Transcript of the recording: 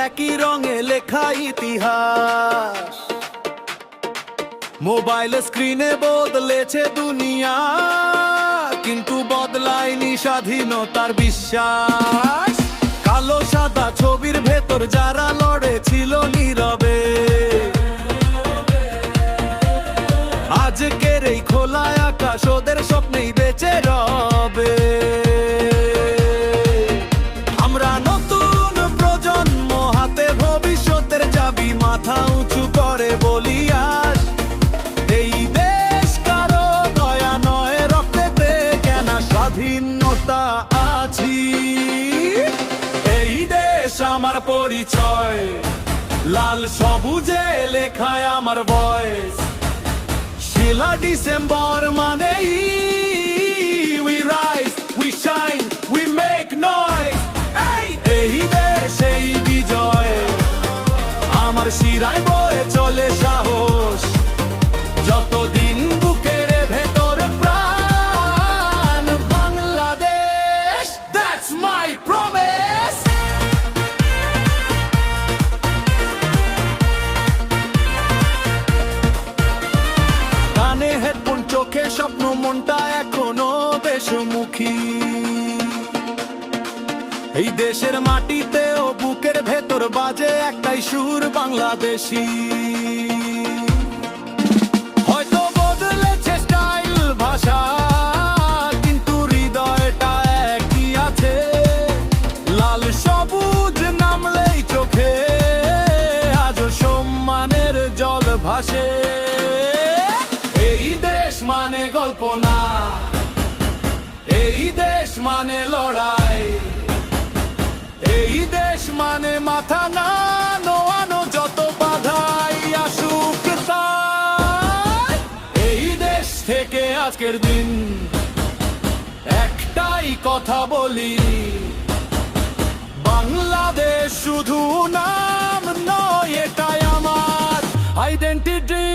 একই রঙে লেখা ইতিহাস। মোবাইল স্ক্রিনে বদলেছে দুনিয়া, কিন্তু বদলায়নি স্বাধীনতার বিশ্বাস। কালো সাদা ছবির ভেতর যারা লড়েছিল নীরবে, আজকের এই খোলা আকাশ ওদের স্বপ্নেই বেঁচে রবে। আমরা নতুন প্রজন্ম, হাতে ভবিষ্যতের চাবি, মাথা উঁচু করে বলি আজ, এই দেশ কারো দয়া নয়, রক্তেতে কেনা স্বাধীনতা আছি। এই দেশ আমার পরিচয়, লাল সবুজে লেখায় আমার ভয়েস। শিলা ডিসেম্বর মানেই we rise, we shine, we make noise। এই দেশ এই বিজয়, আমার শিরায় বয়ে চলে সাহস। যতদিন বুকের ভেতর প্রাণ, বাংলাদেশ, that's my promise। কানে হেডফোন, চোখে স্বপ্ন, মনটা এখনো দেশমুখী। এই দেশের মাটিতে ও বুকের ভেতর বাজে একটাই সুর, বাংলাদেশী। হয়তো বদলেছে স্টাইল, ভাষা, কিন্তু হৃদয়টা একই আছে। লাল সবুজ নামলেই চোখে আজও সম্মানের জল ভাসে। এই দেশ মানে গল্প না, এই দেশ মানে লড়াই, এই দেশ মানে মাথা না নোয়ানো, যত বাধাই আসুক তাই। এই দেশ থেকে আজকের দিন একটাই কথা বলি, বাংলাদেশ শুধু নাম নয়, এটাই আমার আইডেন্টিটি।